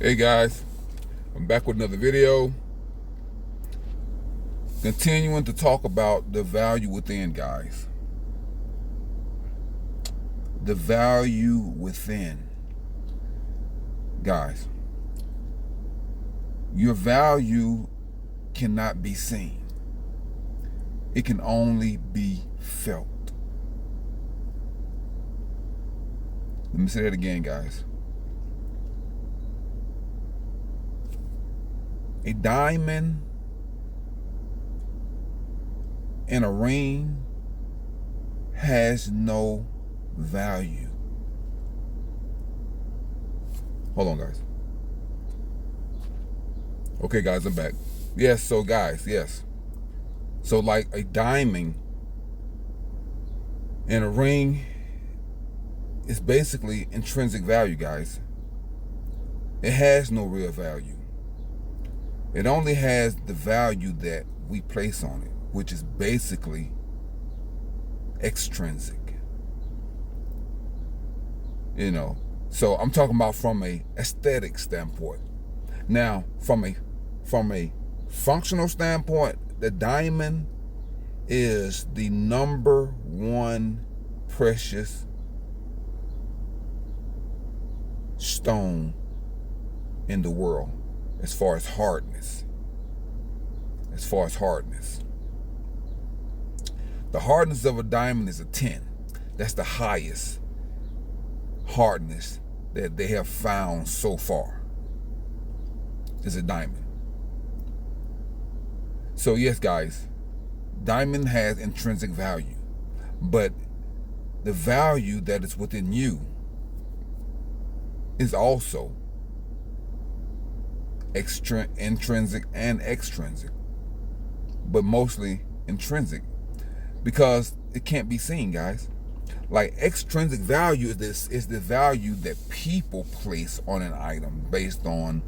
Hey guys, I'm back with another video. Continuing to talk about the value within, guys. The value within. Guys, your value cannot be seen. It can only be felt. Let me say that again, guys. A diamond in a ring has no value. Hold on, guys. Okay, guys, I'm back. Yes, so guys, yes. So like a diamond in a ring is basically intrinsic value, guys. It has no real value. It only has the value that we place on it, which is basically extrinsic. So I'm talking about from a aesthetic standpoint. Now, from a functional standpoint, the diamond is the number one precious stone in the world as far as hardness. The hardness of a diamond is a 10. That's the highest hardness that they have found so far, is a diamond. So yes, guys, diamond has intrinsic value, but the value that is within you is also intrinsic and extrinsic, but mostly intrinsic because it can't be seen, guys. Like extrinsic value is the value that people place on an item based on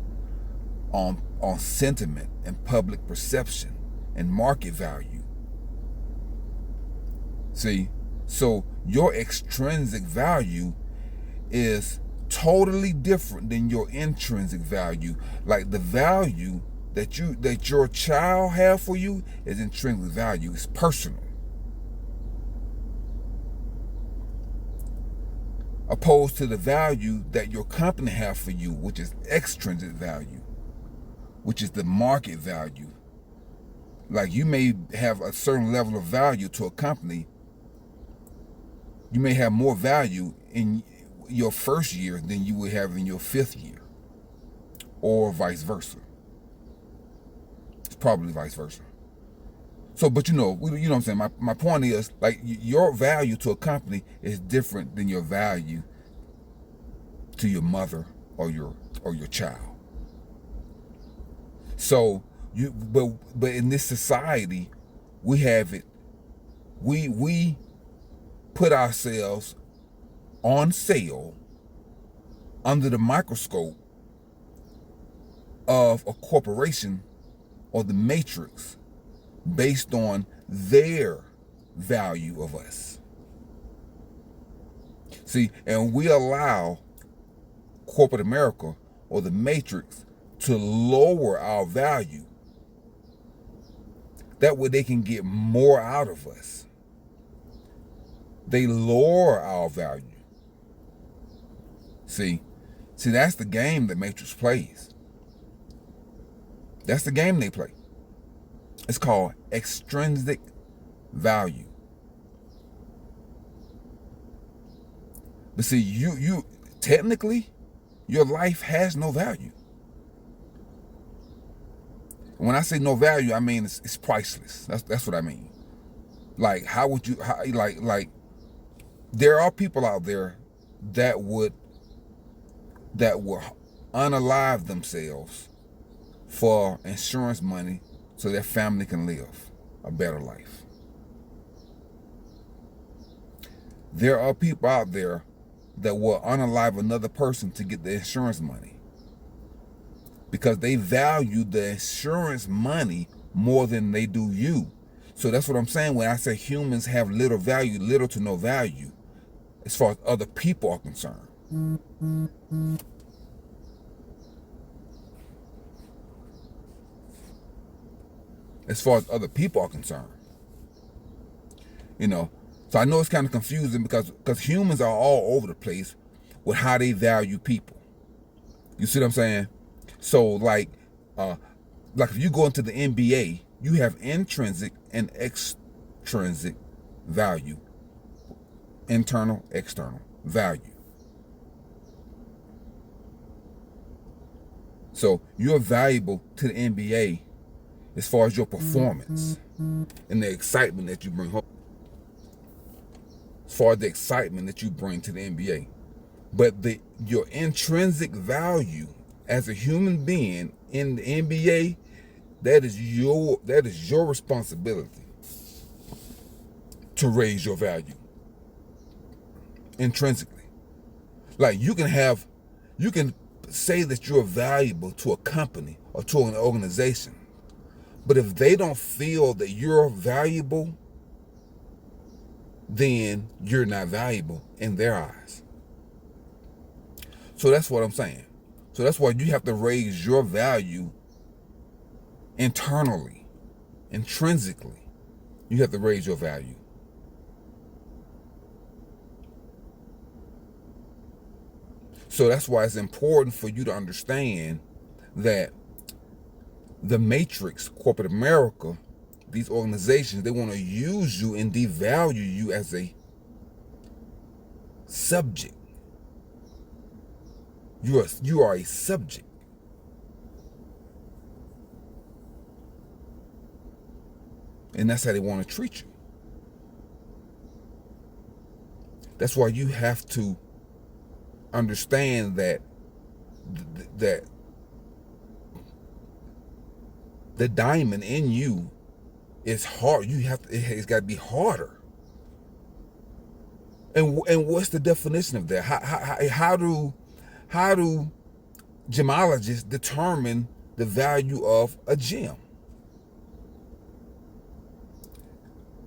sentiment and public perception and market value. See, so your extrinsic value is totally different than your intrinsic value. Like the value that your child have for you is intrinsic value. It's personal. Opposed to the value that your company have for you, which is extrinsic value, which is the market value. Like you may have a certain level of value to a company. You may have more value in your first year than you would have in your fifth year, or vice versa. It's probably vice versa. So, but you know what I'm saying? My point is, like, your value to a company is different than your value to your mother or your child. So but in this society, we have it. We put ourselves on sale under the microscope of a corporation or the matrix based on their value of us. See, and we allow corporate America or the matrix to lower our value. That way they can get more out of us. They lower our value. See, that's the game that Matrix plays. That's the game they play. It's called extrinsic value. But see, you technically, your life has no value. When I say no value, I mean it's priceless. That's what I mean. Like, how would you, like there are people out there that would unalive themselves for insurance money so their family can live a better life. There are people out there that will unalive another person to get the insurance money because they value the insurance money more than they do you. So that's what I'm saying when I say humans have little to no value as far as other people are concerned. as far as other people are concerned. You know, so I know it's kind of confusing because humans are all over the place with how they value people. You see what I'm saying? So like if you go into the NBA, you have intrinsic and extrinsic value. Internal, external value. So you're valuable to the NBA as far as your performance and the excitement that you bring home. As far as the excitement that you bring to the NBA. But your intrinsic value as a human being in the NBA, that is your responsibility to raise your value intrinsically. Like you can say that you're valuable to a company or to an organization, but if they don't feel that you're valuable, then you're not valuable in their eyes. So that's what I'm saying. So that's why you have to raise your value internally, intrinsically. You have to raise your value. So that's why it's important for you to understand that the matrix, corporate America, these organizations, they want to use you and devalue you as a subject. You are a subject. And that's how they want to treat you. That's why you have to understand that the diamond in you is hard. It's got to be harder. And what's the definition of that? How do gemologists determine the value of a gem?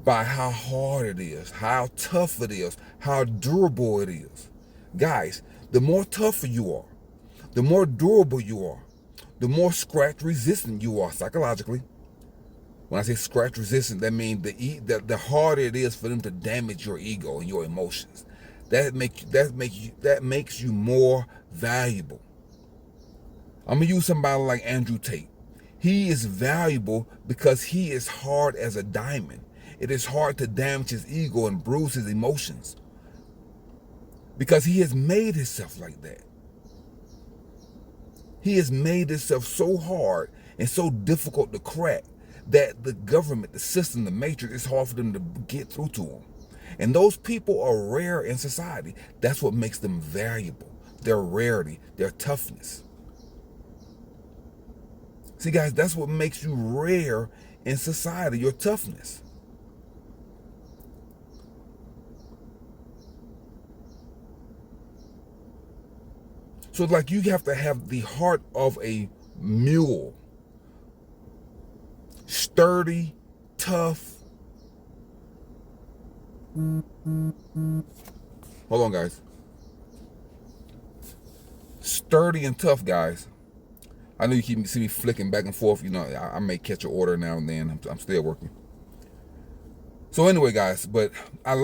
By how hard it is, how tough it is, how durable it is. Guys, the more tougher you are, the more durable you are, the more scratch resistant you are psychologically. When I say scratch resistant, that means the harder it is for them to damage your ego and your emotions. That makes you more valuable. I'm gonna use somebody like Andrew Tate. He is valuable because he is hard as a diamond. It is hard to damage his ego and bruise his emotions because he has made himself like that. He has made himself so hard and so difficult to crack that the government, the system, the matrix, it's hard for them to get through to him. And those people are rare in society. That's what makes them valuable. Their rarity, their toughness. See, guys, that's what makes you rare in society, your toughness. So like you have to have the heart of a mule. Sturdy, tough. Hold on, guys. Sturdy and tough, guys. I know you see me flicking back and forth. You know, I may catch an order now and then. I'm still working. So anyway, guys, but I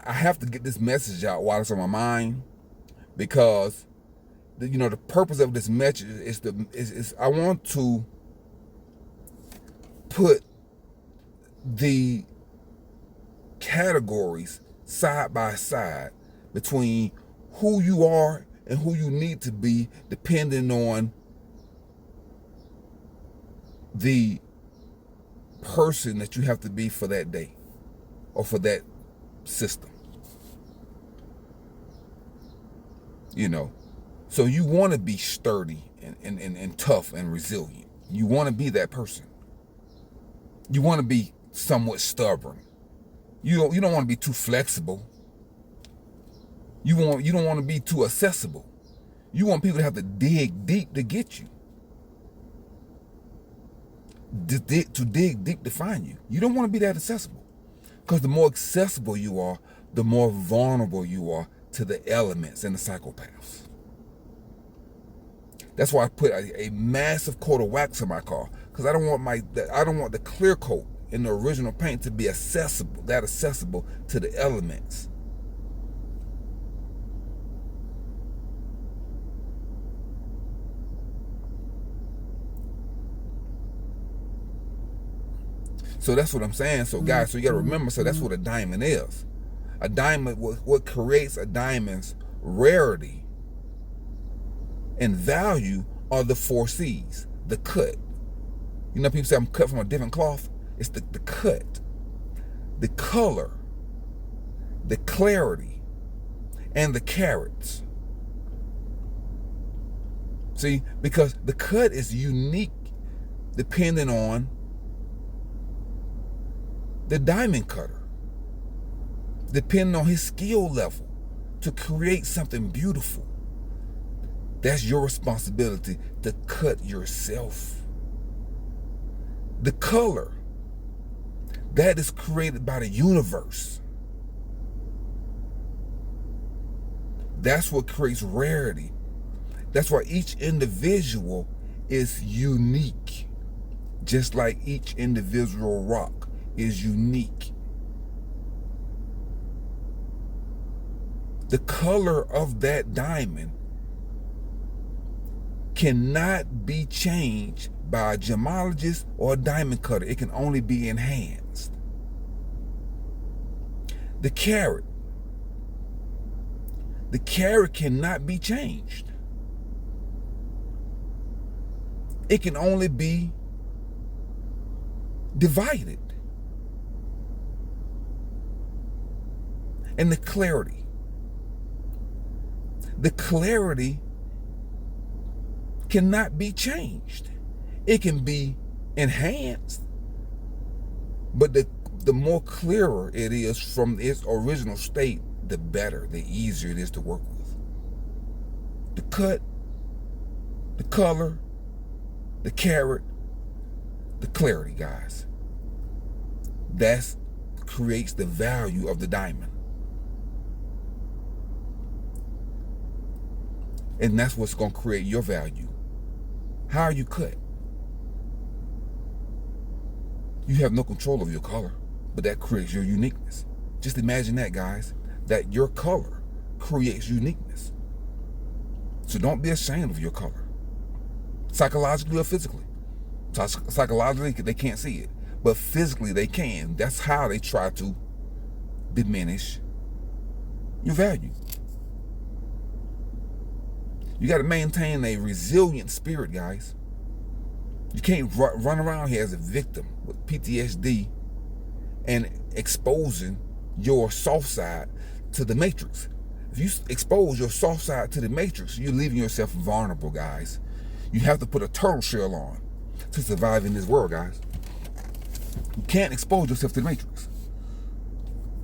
have to get this message out while it's on my mind, because the purpose of this message is I want to put the categories side by side between who you are and who you need to be, depending on the person that you have to be for that day or for that system. So you want to be sturdy and tough and resilient. You want to be that person. You want to be somewhat stubborn. You don't want to be too flexible. You don't want to be too accessible. You want people to have to dig deep to get you. To dig deep to find you. You don't want to be that accessible. Because the more accessible you are, the more vulnerable you are to the elements and the psychopaths. That's why I put a massive coat of wax on my car, because I don't want the clear coat in the original paint to be accessible to the elements. So that's what I'm saying. So guys, so you gotta remember, so that's what a diamond is. A diamond, what creates a diamond's rarity and value are the 4 C's. The cut. You know, people say I'm cut from a different cloth. It's the cut, the color, the clarity, and the carats. See, because the cut is unique depending on the diamond cutter, depending on his skill level to create something beautiful. That's your responsibility to cut yourself. The color, that is created by the universe. That's what creates rarity. That's why each individual is unique, just like each individual rock is unique. The color of that diamond cannot be changed by a gemologist or a diamond cutter. It can only be enhanced. The carat cannot be changed. It can only be divided. And the clarity cannot be changed. It can be enhanced, but the more clearer it is from its original state, the better, the easier it is to work with. The cut, the color, the carat, the clarity, guys. That creates the value of the diamond. And that's what's going to create your value. How are you cut? You have no control of your color, but that creates your uniqueness. Just imagine that, guys, that your color creates uniqueness. So don't be ashamed of your color, psychologically or physically. Psychologically, they can't see it, but physically they can. That's how they try to diminish your value. You got to maintain a resilient spirit, guys. You can't run around here as a victim with PTSD and exposing your soft side to the matrix. If you expose your soft side to the matrix, you're leaving yourself vulnerable, guys. You have to put a turtle shell on to survive in this world, guys. You can't expose yourself to the matrix.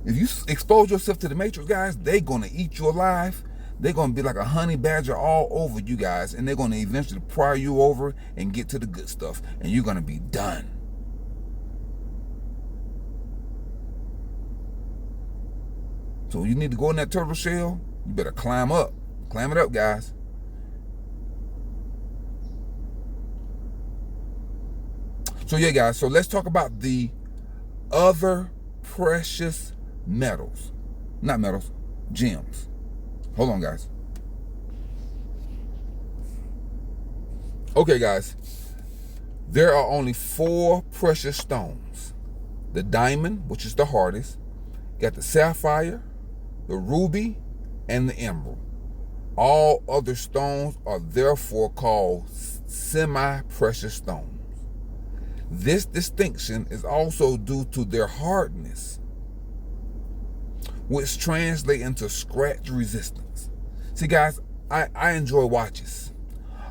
If you expose yourself to the matrix, guys, they're going to eat you alive. They're going to be like a honey badger all over you guys, and they're going to eventually pry you over and get to the good stuff, and you're going to be done. So you need to go in that turtle shell, you better climb up. Climb it up, guys. So yeah, guys, so let's talk about the other precious metals. Not metals, gems. Hold on, guys. Okay, guys. There are only 4 precious stones. The diamond, which is the hardest. You got the sapphire, the ruby, and the emerald. All other stones are therefore called semi-precious stones. This distinction is also due to their hardness, which translate into scratch resistance. See, guys, I enjoy watches.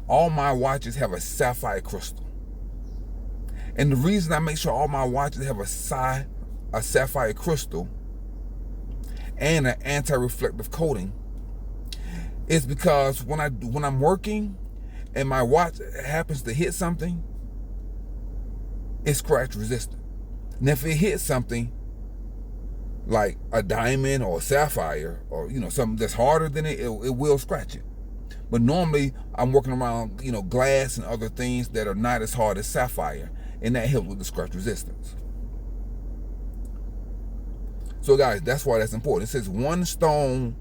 All my watches have a sapphire crystal. And the reason I make sure all my watches have a sapphire crystal and an anti-reflective coating is because when I'm working and my watch happens to hit something, it's scratch resistant. And if it hits something like a diamond or a sapphire or something that's harder than it will scratch it. But normally I'm working around, glass and other things that are not as hard as sapphire, and that helps with the scratch resistance. So guys, that's why that's important. It says one stone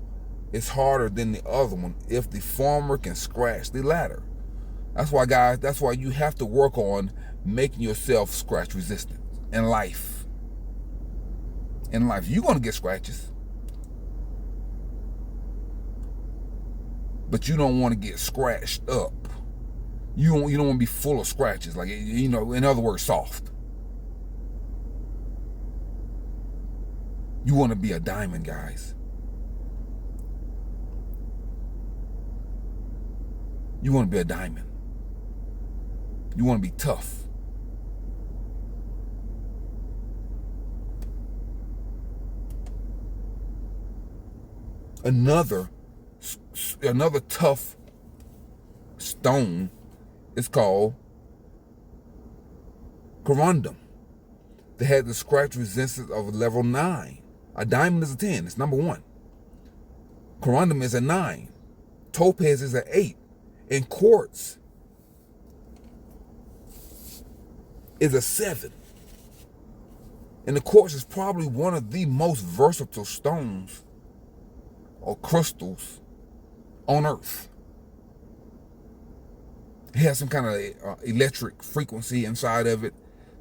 is harder than the other one if the former can scratch the latter. That's why, guys, that's why you have to work on making yourself scratch resistant in life. In life, you're going to get scratches. But you don't want to get scratched up. You don't want to be full of scratches. Like, in other words, soft. You want to be a diamond, guys. You want to be a diamond. You want to be tough. Another tough stone is called corundum. They had the scratch resistance of level 9. A diamond is a 10. It's number 1. Corundum is a 9. Topaz is an 8. And quartz is a 7. And the quartz is probably one of the most versatile stones or crystals on Earth. It has some kind of electric frequency inside of it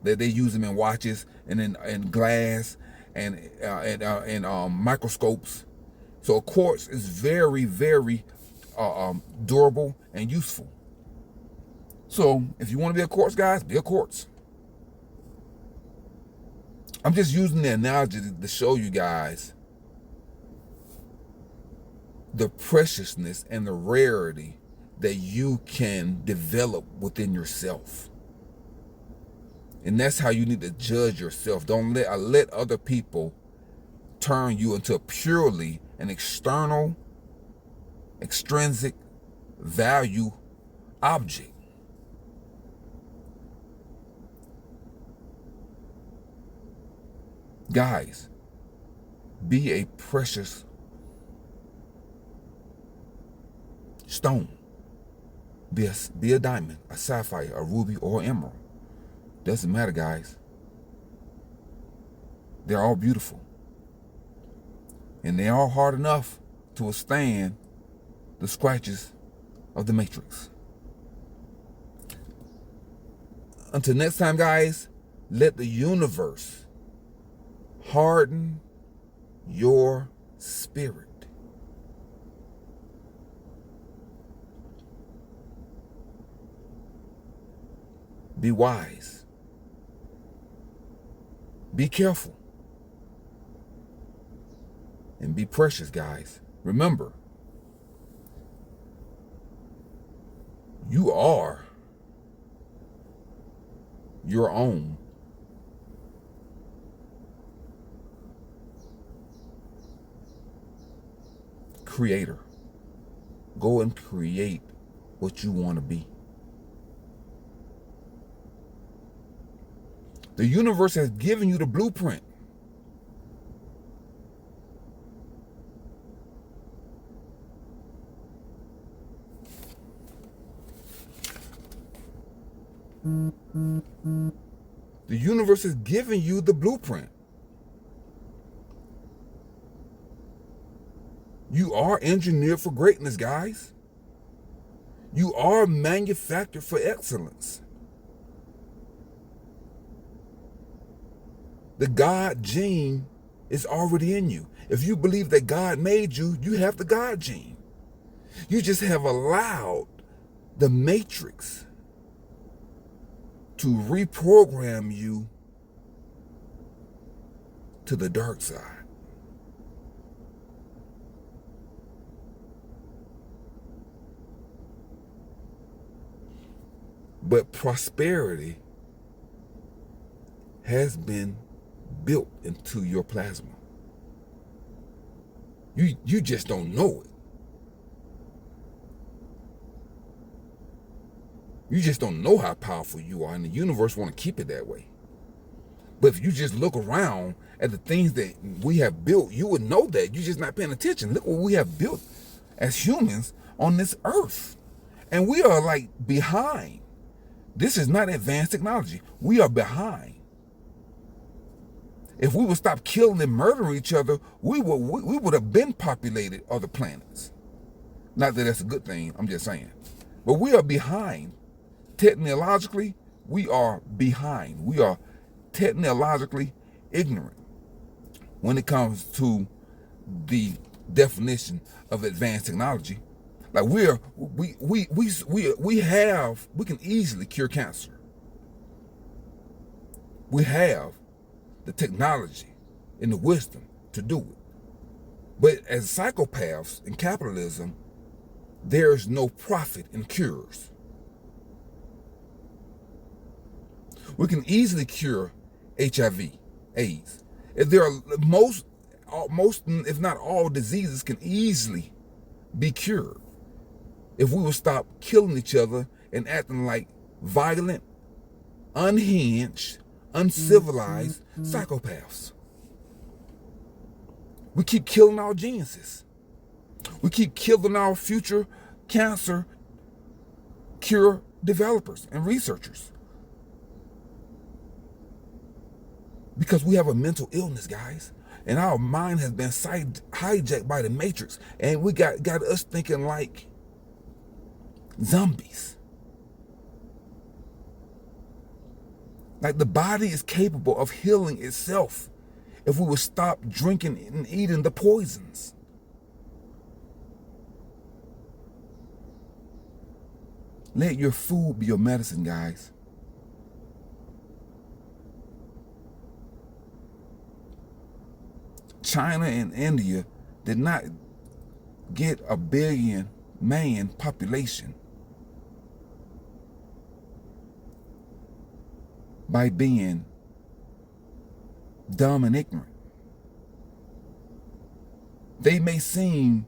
that they use them in watches and in glass and microscopes. So quartz is very, very durable and useful. So if you want to be a quartz, guys, be a quartz. I'm just using the analogy to show you guys the preciousness and the rarity that you can develop within yourself. And that's how you need to judge yourself. Don't let other people turn you into purely an extrinsic value object. Guys, be a precious stone. Be a diamond, a sapphire, a ruby, or an emerald. Doesn't matter, guys. They're all beautiful. And they're all hard enough to withstand the scratches of the matrix. Until next time, guys, let the universe harden your spirit. Be wise. Be careful. And be precious, guys. Remember, you are your own creator. Go and create what you want to be. The universe has given you the blueprint. The universe has given you the blueprint. You are engineered for greatness, guys. You are manufactured for excellence. The God gene is already in you. If you believe that God made you, you have the God gene. You just have allowed the matrix to reprogram you to the dark side. But prosperity has been built into your plasma. You just don't know it. You just don't know how powerful you are, and the universe want to keep it that way. But if you just look around at the things that we have built, you would know that. You're just not paying attention. Look what we have built as humans on this earth. And we are like behind. This is not advanced technology. We are behind. If we would stop killing and murdering each other, we would have been populated other planets. Not that that's a good thing, I'm just saying. But we are behind. Technologically, we are behind. We are technologically ignorant when it comes to the definition of advanced technology. Like we can easily cure cancer. We have the technology and the wisdom to do it. But as psychopaths in capitalism, there's no profit in cures. We can easily cure HIV, AIDS. If there are most, if not all diseases can easily be cured if we would stop killing each other and acting like violent, unhinged, uncivilized psychopaths. We keep killing our geniuses. We keep killing our future cancer cure developers and researchers. Because we have a mental illness, guys. And our mind has been hijacked by the Matrix. And we got us thinking like zombies. Like the body is capable of healing itself if we would stop drinking and eating the poisons. Let your food be your medicine, guys. China and India did not get a billion man population by being dumb and ignorant. They may seem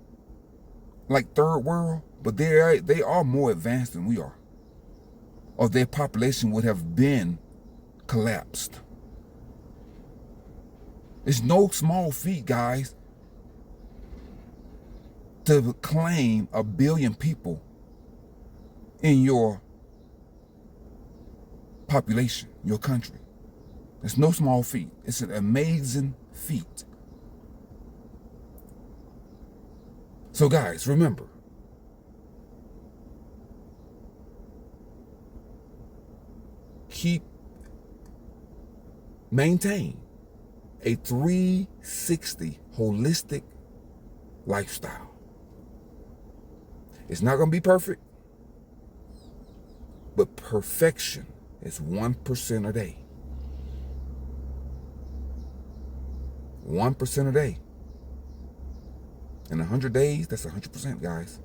like third world, but they are more advanced than we are, or their population would have been collapsed. It's no small feat, guys, to claim 1 billion people in your population, your country. It's no small feat. It's an amazing feat. So guys, remember, maintain a 360 holistic lifestyle. It's not going to be perfect, but perfection is 1% a day. 1% a day. In 100 days, that's 100%, guys.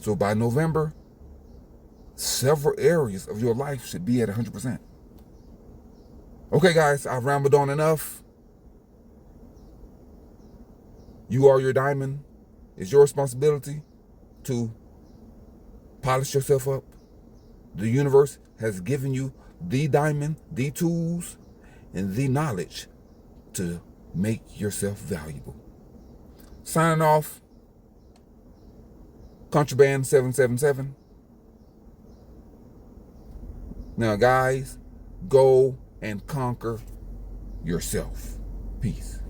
So by November, several areas of your life should be at 100%. Okay, guys, I've rambled on enough. You are your diamond. It's your responsibility to polish yourself up. The universe has given you the diamond, the tools, and the knowledge to make yourself valuable. Signing off, Contraband 777. Now, guys, go and conquer yourself. Peace.